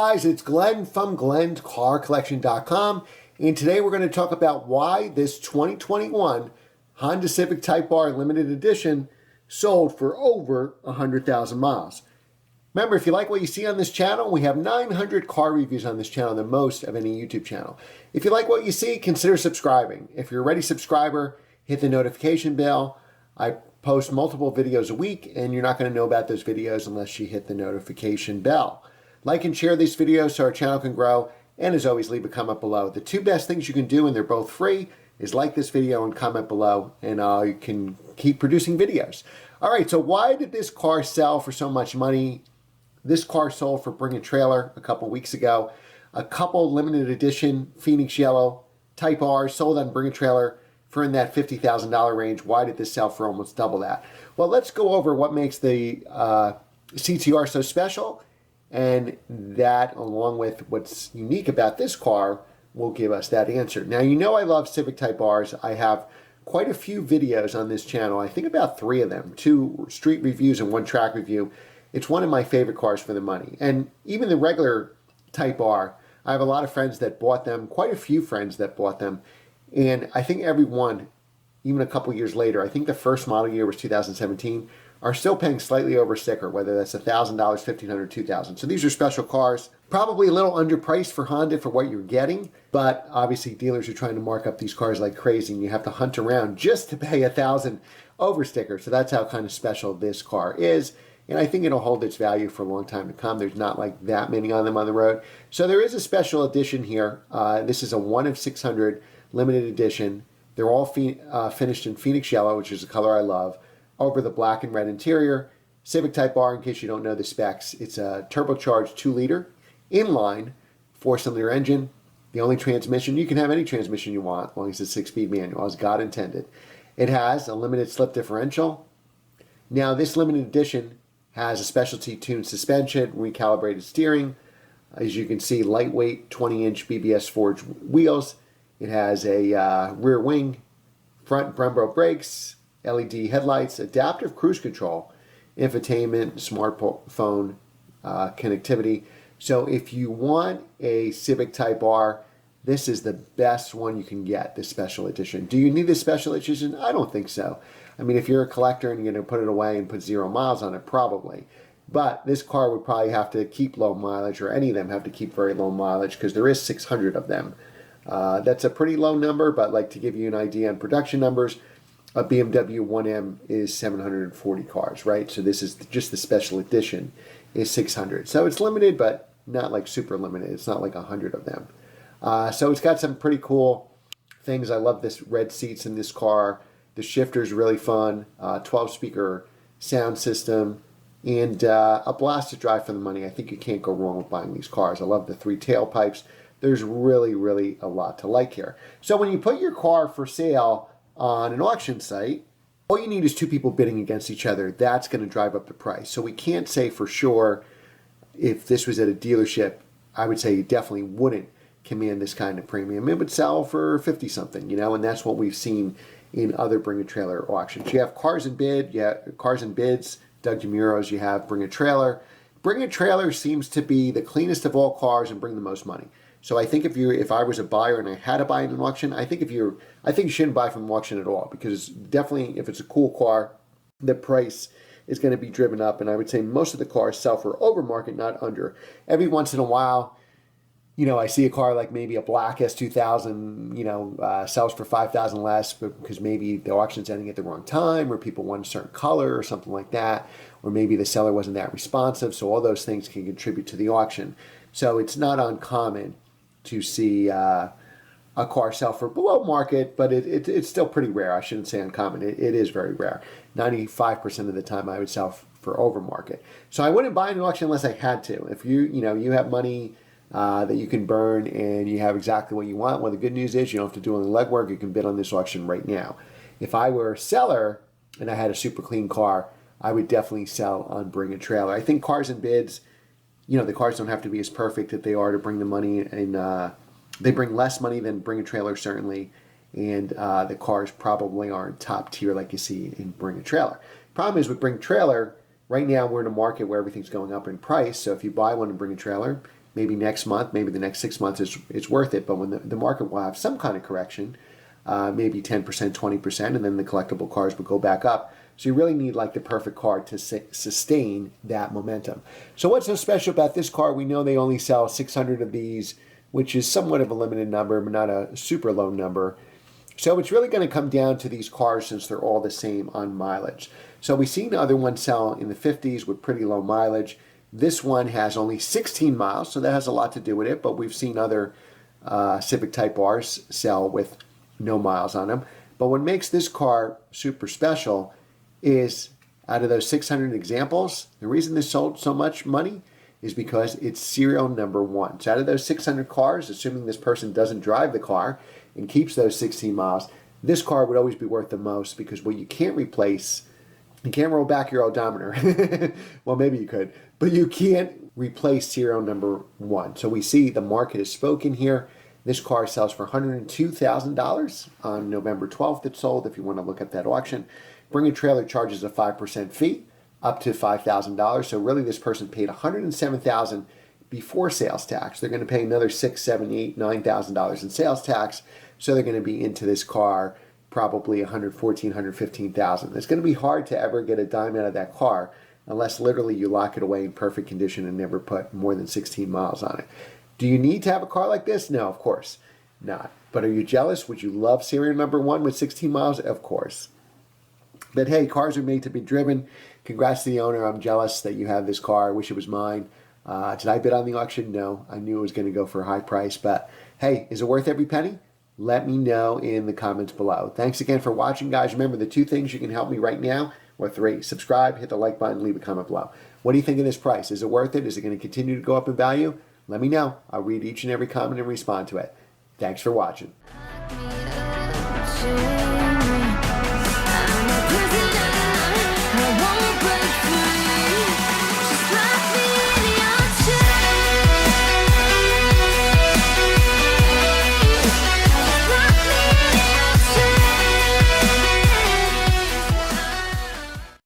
guys, it's Glenn from GlennCarCollection.com, and today we're going to talk about why this 2021 Honda Civic Type R Limited Edition sold for over 100,000 miles. Remember, if you like what you see on this channel, we have 900 car reviews on this channel, the most of any YouTube channel. If you like what you see, consider subscribing. If you're a ready subscriber, hit the notification bell. I post multiple videos a week, and you're not going to know about those videos unless you hit the notification bell. Like and share these videos so our channel can grow, and as always, leave a comment below. The two best things you can do, and they're both free, is like this video and comment below, and you can keep producing videos. All right, so why did this car sell for so much money? This car sold for Bring a Trailer a couple weeks ago. A couple limited edition Phoenix Yellow Type R sold on Bring a Trailer for in that $50,000 range. Why did this sell for almost double that? Well, let's go over what makes the CTR so special, and that, along with what's unique about this car, will give us that answer. Now, you know I love Civic Type Rs. I have quite a few videos on this channel. I think about 3 of them, 2 street reviews and 1 track review. It's one of my favorite cars for the money. And even the regular Type R, I have a lot of friends that bought them, quite a few friends that bought them. And I think every one, even a couple years later, I think the first model year was 2017, are still paying slightly over sticker, whether that's $1,000, $1,500, $2,000. So these are special cars, probably a little underpriced for Honda for what you're getting, but obviously dealers are trying to mark up these cars like crazy, and you have to hunt around just to pay $1,000 over sticker. So that's how kind of special this car is. And I think it'll hold its value for a long time to come. There's not like that many on them on the road. So there is a special edition here. This is a 1 of 600 limited edition. They're all finished in Phoenix Yellow, which is a color I love, over the black and red interior. Civic Type R, in case you don't know the specs, it's a turbocharged 2-liter inline 4-cylinder engine. The only transmission, you can have any transmission you want, as long as it's a 6-speed manual, as God intended. It has a limited slip differential. Now, this limited edition has a specialty tuned suspension, recalibrated steering. As you can see, lightweight 20-inch BBS forged wheels. It has a rear wing, front Brembo brakes, LED headlights, adaptive cruise control, infotainment, smartphone connectivity. So if you want a Civic Type R, this is the best one you can get, this special edition. Do you need this special edition? I don't think so. I mean, if you're a collector and you're going to put it away and put 0 miles on it, probably. But this car would probably have to keep low mileage, or any of them have to keep very low mileage, because there is 600 of them. That's a pretty low number, but like to give you an idea on production numbers, a BMW M is 740 cars, right? So this is just the special edition is 600. So it's limited, but not like super limited. It's not like 100 of them. So it's got some pretty cool things. I love this red seats in this car. The shifter's really fun, 12-speaker sound system, and a blast to drive for the money. I think you can't go wrong with buying these cars. I love the 3 tailpipes. There's really, really a lot to like here. So when you put your car for sale on an auction site, all you need is 2 people bidding against each other. That's going to drive up the price. So we can't say for sure if this was at a dealership, I would say you definitely wouldn't command this kind of premium. It would sell for 50-something, you know, and that's what we've seen in other Bring a Trailer auctions. You have Cars and Bid, you have Cars and Bids, Doug DeMuro's, you have Bring a Trailer. Bring a Trailer seems to be the cleanest of all cars and bring the most money. So I think if I was a buyer and I had to buy in an auction, I think you shouldn't buy from an auction at all, because definitely if it's a cool car, the price is going to be driven up, and I would say most of the cars sell for over market, not under. Every once in a while, you know, I see a car like maybe a black S2000, you know, sells for $5,000 less, but because maybe the auction's ending at the wrong time, or people want a certain color or something like that, or maybe the seller wasn't that responsive. So all those things can contribute to the auction. So it's not uncommon to see a car sell for below market, but it's still pretty rare. I shouldn't say uncommon. It is very rare. 95% of the time I would sell for over market. So I wouldn't buy an auction unless I had to. If you have money that you can burn and you have exactly what you want, well, the good news is you don't have to do any legwork. You can bid on this auction right now. If I were a seller and I had a super clean car, I would definitely sell on Bring a Trailer. I think Cars and Bids, you know, the cars don't have to be as perfect that they are to bring the money, and they bring less money than Bring a Trailer, certainly, and the cars probably aren't top tier like you see in Bring a Trailer. Problem is with Bring a Trailer, right now we're in a market where everything's going up in price, so if you buy one and Bring a Trailer, maybe next month, maybe the next 6 months it's worth it. But when the market will have some kind of correction, maybe 10%, 20%, and then the collectible cars will go back up. So you really need like the perfect car to sustain that momentum. So what's so special about this car? We know they only sell 600 of these, which is somewhat of a limited number, but not a super low number. So it's really going to come down to these cars since they're all the same on mileage. So we've seen other ones sell in the 50s with pretty low mileage. This one has only 16 miles, so that has a lot to do with it, but we've seen other Civic Type Rs sell with no miles on them. But what makes this car super special is out of those 600 examples, the reason this sold so much money is because it's serial number 1. So out of those 600 cars, assuming this person doesn't drive the car and keeps those 16 miles, this car would always be worth the most because what you can't replace, you can't roll back your odometer. Well, maybe you could, but you can't replace serial number 1. So we see the market has spoken here. This car sells for $102,000 on November 12th. It sold if you want to look at that auction. Bring a trailer charges a 5% fee up to $5,000. So really this person paid $107,000 before sales tax. They're going to pay another $6,000, $7,000, $8,000, $9,000 in sales tax. So they're going to be into this car probably $114,000, $115,000. It's going to be hard to ever get a dime out of that car unless literally you lock it away in perfect condition and never put more than 16 miles on it. Do you need to have a car like this? No, of course not. But are you jealous? Would you love serial number 1 with 16 miles? Of course. But hey, cars are made to be driven. Congrats to the owner. I'm jealous that you have this car. I wish it was mine. Did I bid on the auction? No. I knew it was going to go for a high price. But hey, is it worth every penny? Let me know in the comments below. Thanks again for watching, guys. Remember the 2 things you can help me right now, or 3. Subscribe, hit the like button, leave a comment below. What do you think of this price? Is it worth it? Is it going to continue to go up in value? Let me know. I'll read each and every comment and respond to it. Thanks for watching.